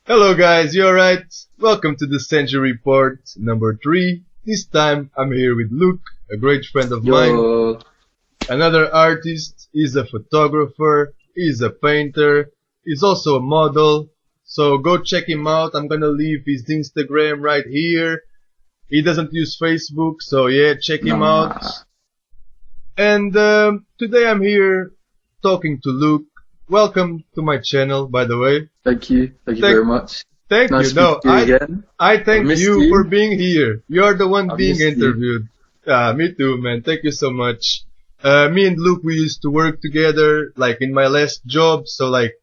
Hello guys, you alright? Welcome to the Sanji Report number 3. This time I'm here with Luke, a great friend of mine. Another artist, he's a photographer, he's a painter, he's also a model. So go check him out. I'm gonna leave his Instagram right here. He doesn't use Facebook, so yeah, check him out. And today I'm here talking to Luke. Welcome to my channel, by the way. Thank you very much. Thank nice you. No, I thank you for being here. You're the one being interviewed. Me too, man. Thank you so much. Me and Luke, we used to work together, like in my last job. So like,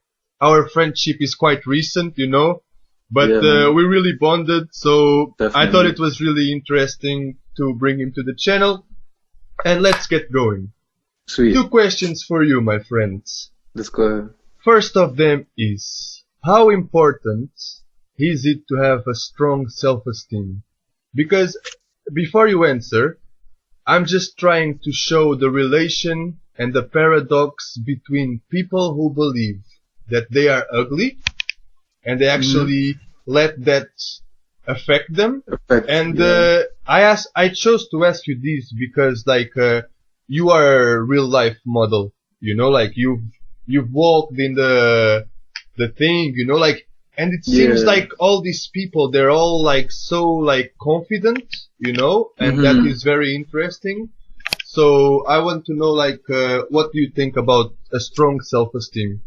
our friendship is quite recent, you know. But we really bonded. So I thought it was really interesting to bring him to the channel. And let's get going. Sweet. 2 questions for you, my friends. Let's go. First of them is, how important is it to have a strong self-esteem? Because before you answer, I'm just trying to show the relation and the paradox between people who believe that they are ugly and they actually let that affect them. I chose to ask you this because like you are a real life model, you know, like you've walked in the thing, you know, like, and it seems like all these people, they're all like so like confident, you know, and that is very interesting. So I want to know like what do you think about a strong self-esteem?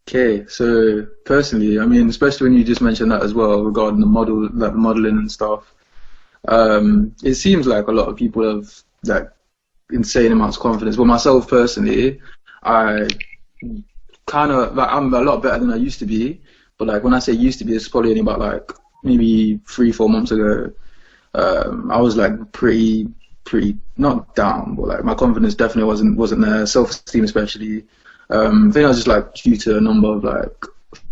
Okay, so personally, I mean, especially when you just mentioned that as well regarding the model, like modeling and stuff, it seems like a lot of people have like insane amounts of confidence. But myself personally, I kind of like, I'm a lot better than I used to be, but like when I say used to be, it's probably only about like maybe 3-4 months ago. I was like pretty not down, but like my confidence definitely wasn't there, self-esteem especially. I think I was just like due to a number of like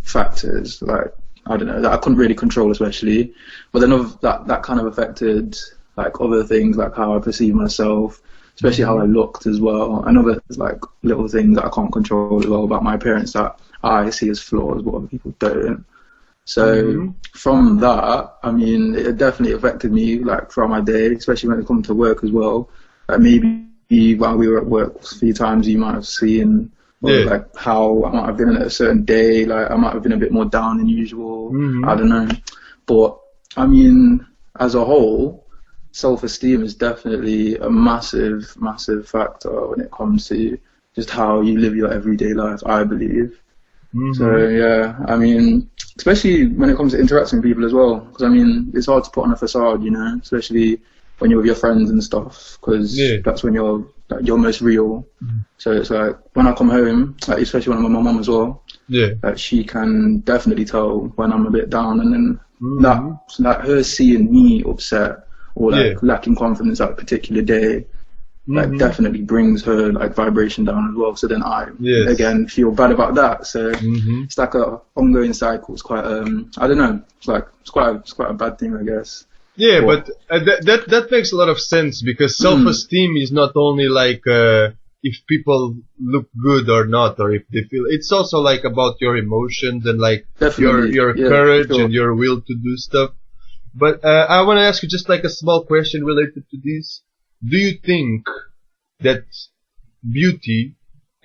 factors, like I don't know, that I couldn't really control especially, but then that kind of affected like other things, like how I perceive myself, especially how I looked as well, and other like little things that I can't control as well about my appearance that I see as flaws but other people don't. So from that, I mean, it definitely affected me like throughout my day, especially when it comes to work as well. Like maybe while we were at work a few times you might have seen like how I might have been in a certain day, like I might have been a bit more down than usual. I don't know, but I mean, as a whole, self-esteem is definitely a massive factor when it comes to just how you live your everyday life, I believe. So yeah, I mean, especially when it comes to interacting with people as well, because I mean, it's hard to put on a facade, you know, especially when you're with your friends and stuff, because that's when you're most real. So it's like when I come home, like especially when I'm with my mum as well, like she can definitely tell when I'm a bit down, and then that her seeing me upset or like lacking confidence that particular day, like definitely brings her like vibration down as well. So then I again feel bad about that. So it's like a ongoing cycle. It's quite I don't know. It's quite a bad thing, I guess. Yeah, but that makes a lot of sense because self-esteem is not only like if people look good or not, or if they feel. It's also like about your emotions and like your courage and your will to do stuff. But I want to ask you just like a small question related to this. Do you think that beauty,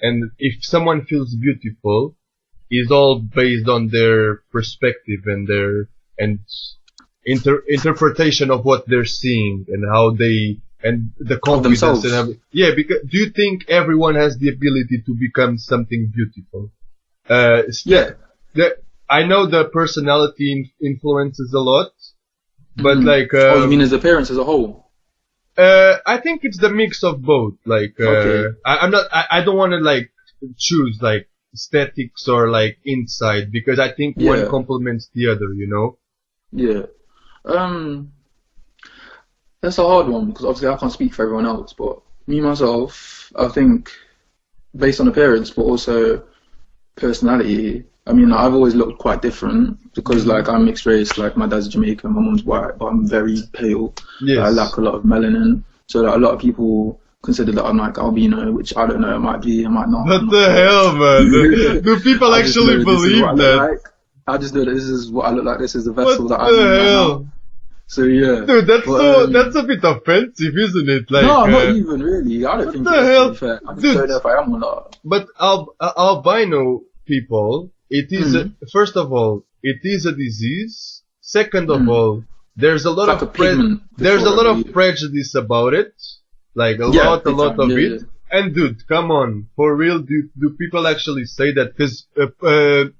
and if someone feels beautiful, is all based on their perspective and their interpretation of what they're seeing and how they and the confidence and because do you think everyone has the ability to become something beautiful? I know the personality influences a lot, but like you mean as appearance as a whole? I think it's the mix of both. Like I don't want to like choose like aesthetics or like inside, because I think one complements the other, you know. That's a hard one because obviously I can't speak for everyone else, but me myself, I think based on appearance but also personality, I mean, I've always looked quite different because like I'm mixed race, like my dad's Jamaican, my mum's white, but I'm very pale. I lack a lot of melanin, so like, a lot of people consider that I'm like albino, which I don't know, it might be, it might not. What the hell, man? Do people actually believe that? I just know that this is what I look like. This is the What vessel that I'm the in right hell? now. So yeah. Dude, But, that's a bit offensive, isn't it? Like, no, not even really. I don't think the it's hell? really fair. I just Dude. don't know if I am or not. But albino people, it is first of all, it is a disease. Second of all, there's a lot It's of like a pigment there's a lot disorder, of really. prejudice about it, like a Yeah, lot big time, of yeah, it. yeah. And dude, come on, for real, do people actually say that? Because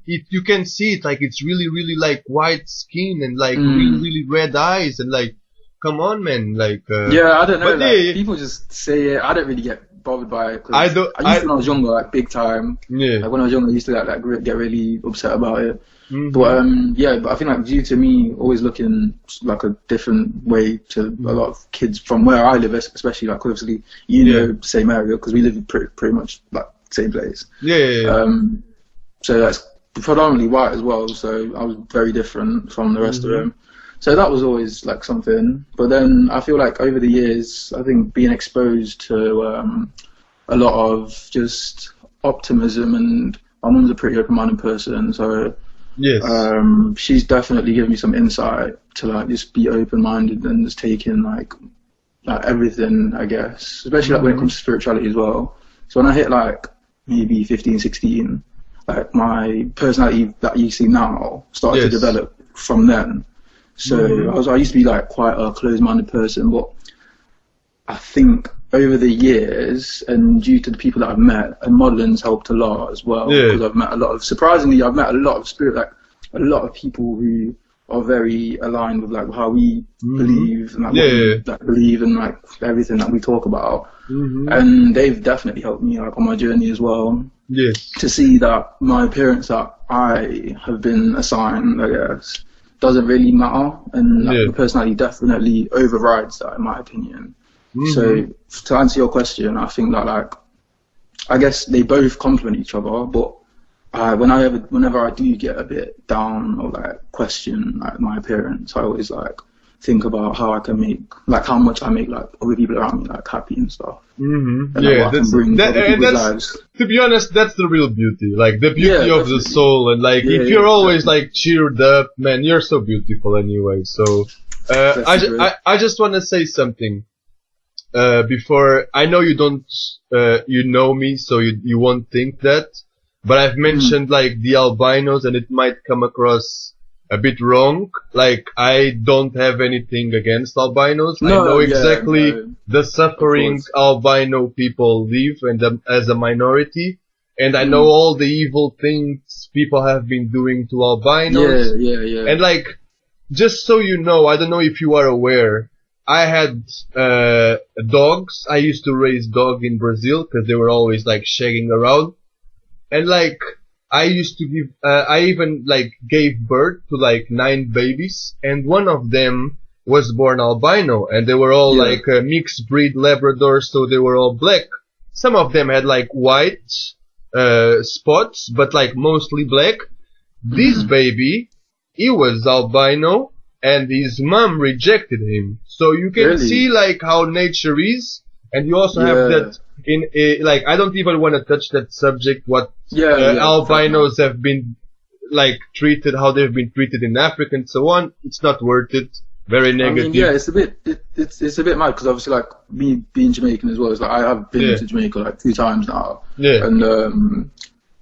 you can see it, like it's really like white skin and like really red eyes and like, come on, man, like. Yeah, I don't know. But Like, yeah, people just say it. I don't really get bothered by it. 'Cause I don't- I used to when I was younger, like big time. yeah. Like when I was younger, I used to get really upset about it. Mhm. But yeah, but I think like due to me always looking like a different way to a lot of kids from where I live, especially like obviously same area because we live pretty much like same place. Yeah. So that's predominantly white as well. So I was very different from the rest of them. So that was always like something. But then I feel like over the years, I think being exposed to a lot of just optimism, and my mum's a pretty open-minded person, so. Yes. She's definitely given me some insight to like just be open-minded and just take in like everything, I guess, especially like when it comes to spirituality as well. So when I hit like maybe 15, 16, like my personality that you see now started to develop from then. So I used to be like quite a closed-minded person, but I think over the years and due to the people that I've met, and modeling's helped a lot as well, because I've met a lot of spirit, like a lot of people who are very aligned with like how we believe and like what we like, believe in like everything that we talk about, and they've definitely helped me like on my journey as well. Yes. To see that my appearance that I have been assigned, I guess, doesn't really matter, and like, the personality definitely overrides that in my opinion. So to answer your question, I think that like, I guess they both complement each other, but whenever I do get a bit down or like question like my appearance, I always like think about how I can make like how much I make like other people around me like happy and stuff. And yeah, that's lives. To be honest, that's the real beauty, like the beauty of the soul, and like if you're always like cheered up, man, you're so beautiful anyway. So I just want to say something. Before, I know you don't, you know me, so you won't think that, but I've mentioned like the albinos, and it might come across a bit wrong. Like, I don't have anything against albinos. I know exactly the suffering albino people live and as a minority, and I know all the evil things people have been doing to albinos. And like, just so you know, I don't know if you are aware, I had dogs. I used to raise dogs in Brazil because they were always like shagging around, and like I used to give. I even like gave birth to like 9 babies, and one of them was born albino, and they were all like mixed breed Labradors, so they were all black. Some of them had like white spots, but like mostly black. This baby, he was albino, and his mom rejected him. So you can see like how nature is, and you also have that in like, I don't even want to touch that subject, what albinos have been like treated, how they've been treated in Africa and so on. It's not worth it. Very negative. I mean, it's a bit it's a bit mad because obviously like me being Jamaican as well, it's like I have been to Jamaica like 2 times now. And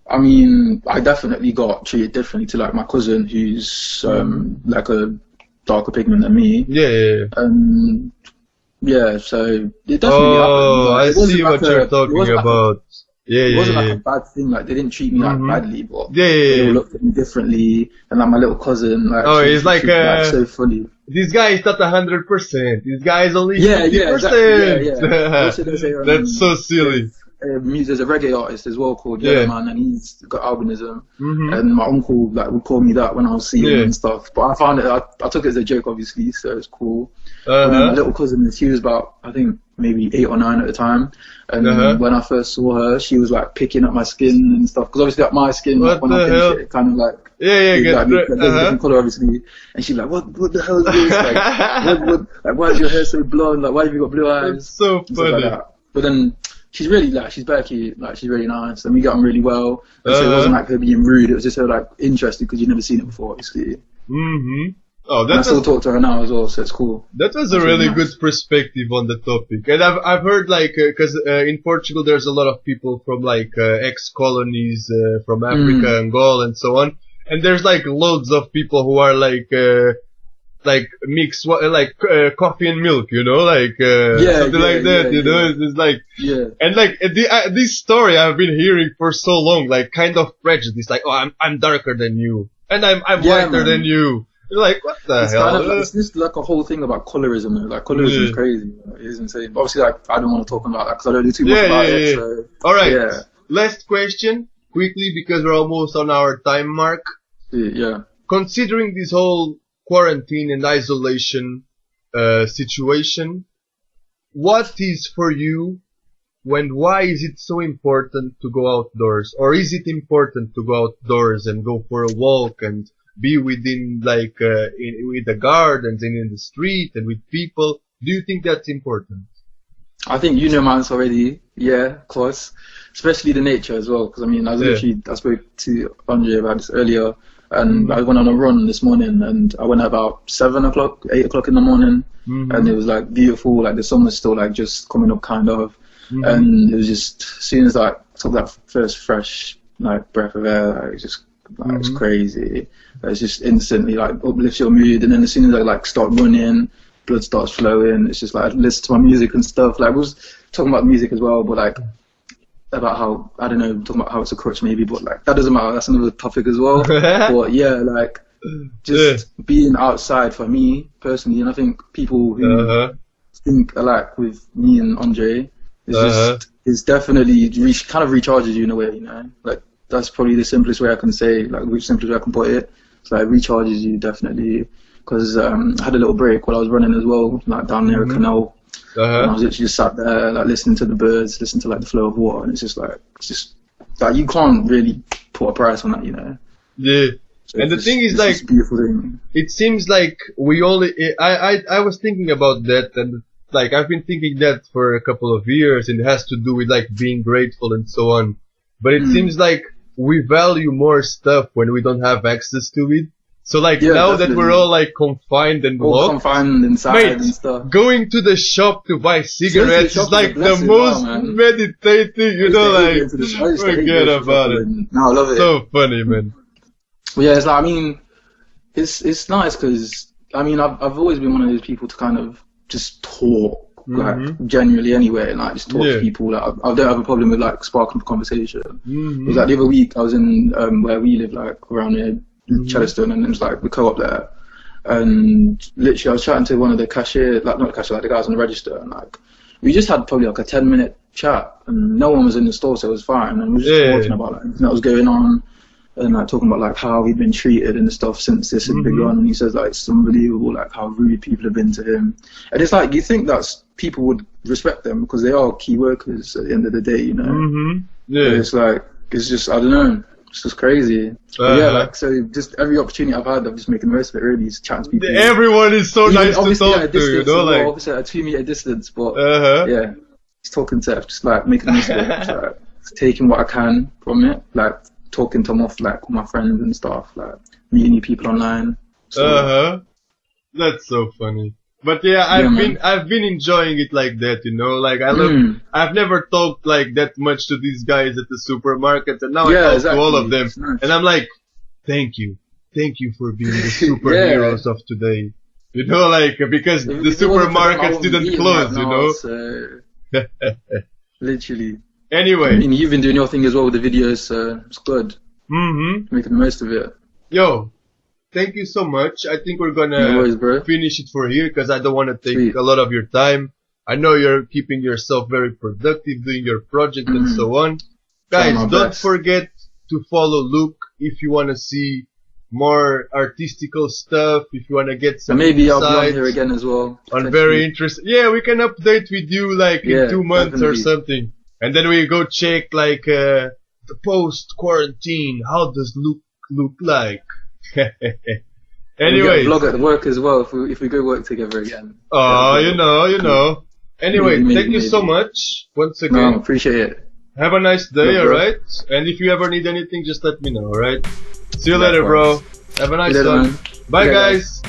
I mean, I definitely got treated differently to like my cousin who's like a darker pigment than me. So it definitely happened. Like, I see what you're talking about. It wasn't like a bad thing, like they didn't treat me like badly, but they looked at me differently, and like my little cousin, like he's like so funny. This guy is not 100%. This guy is only 50%. Exactly. That's so silly. There's a reggae artist as well called Man, and he's got albinism. And my uncle like would call me that when I was seeing him and stuff. But I found it, I took it as a joke, obviously, so it's cool. And then my little cousin, she was about, I think, maybe 8 or 9 at the time. And when I first saw her, she was like picking up my skin and stuff. Because obviously, like, my skin, like, when I finish it kind of like, different color, obviously. And she's like, what the hell is this? Like, why is your hair so blonde? Like, why have you got blue eyes? It's so funny. Like that. But then she's really like, she's Becky, like she's really nice, and we get on really well. And so it wasn't like her being rude; it was just her like interested because you'd never seen it before, obviously. Oh, And I still talk to her now as well, so it's cool. That was a really good perspective on the topic, and I've heard like because in Portugal there's a lot of people from like ex-colonies from Africa, Angola, and so on, and there's like loads of people who are like mix coffee and milk, you know, like something like that, you know. It's like and like this story I've been hearing for so long, like kind of prejudice, like oh I'm darker than you, and I'm whiter than you. You're like, what the hell? Kind of like, it's just like a whole thing about colorism. Like, colorism is crazy. Like, it is insane. Obviously, like, I don't want to talk about that because I don't do too much about it. So, alright. Yeah. Last question, quickly, because we're almost on our time mark. Yeah. Considering this whole quarantine and isolation situation, what is for you why is it so important to go outdoors? Or is it important to go outdoors and go for a walk and be within like with the gardens and in the street and with people? Do you think that's important? I think you know my answer already. Yeah, of course. Especially the nature as well. Because I mean, I spoke to Andre about this earlier, and I went on a run this morning, and I went at about 7 o'clock, 8 o'clock in the morning, and it was like beautiful. Like the sun was still like just coming up, kind of, and it was just as soon as I took that first fresh like breath of air, like, it was just. Like, it's crazy. It's just instantly like uplifts your mood, and then as soon as I like start running, blood starts flowing. It's just like I listen to my music and stuff. Like I was talking about music as well, but like about how I don't know, talking about how it's a crutch maybe, but like that doesn't matter. That's another topic as well. But yeah, like just being outside for me personally, and I think people who think alike with me and Andre is definitely kind of recharges you in a way, you know, like. That's probably the simplest way I can say, like the simplest way I can put it. It's like it recharges you definitely, because I had a little break while I was running as well, like down near a canal. And I was literally just sat there, like listening to the birds, listening to like the flow of water, and it's just like you can't really put a price on that, you know. Yeah. So and the thing is, like, beautiful thing. It seems like we only. I was thinking about that, and like I've been thinking that for a couple of years, and it has to do with like being grateful and so on. But it seems like we value more stuff when we don't have access to it. So like now that we're all like confined and locked, confined inside and stuff. Going to the shop to buy cigarettes is like the most meditating, you know, like forget about it. No, I love it. So funny, man. Yeah, it's like, I mean, it's nice because I mean I've always been one of those people to kind of just talk. Like genuinely anyway, and like just talk to people. Like I don't have a problem with like sparking conversation. It was like the other week I was in where we live, like around here, Cheddar, and it was like the co-op there, and literally I was chatting to one of the cashier, like not the cashier, like the guys on the register, and like we just had probably like a 10-minute chat, and no one was in the store, so it was fine, and we were just talking about like everything that was going on. And like talking about like how he'd been treated and stuff since this had begun, and he says like it's unbelievable like how rude people have been to him, and it's like you think that people would respect them because they are key workers at the end of the day, you know. Yeah. But it's like it's just I don't know, it's just crazy. Yeah, like so just every opportunity I've had, I'm just making the most of it. Really, just chatting to people. Everyone is so nice to talk to, you know, like obviously at a 2-meter distance, but yeah, just talking to just like making the most of it, just, like taking what I can from it, like. Talking to them like with my friends and stuff, like meeting new people online. So. That's so funny. But yeah, I've been enjoying it like that, you know. Like I've never talked like that much to these guys at the supermarket, and now I talk to all of them, and I'm like, thank you for being the superheroes of today. You know, like because the supermarkets didn't close, you know. So, literally. Anyway. I mean, you've been doing your thing as well with the videos, so it's good. Making the most of it. Yo, thank you so much. I think we're gonna finish it for here because I don't want to take a lot of your time. I know you're keeping yourself very productive, doing your project and so on. Guys, don't forget to follow Luke if you want to see more artistical stuff, if you want to get some maybe I'll be on here again as well. On very interesting. Yeah, we can update with you like in 2 months or something. And then we go check like the post-quarantine. How does Luke look like? Anyway, vlog at work as well if we go work together again. Oh, you know. Anyway, Maybe, thank you maybe. so much once No, again. appreciate it. Have a nice day, Yeah, bro. alright? And if you ever need anything, just let me know, alright? See you later, bro. Likewise. Have a See nice you later, one. man. Bye, Okay, guys.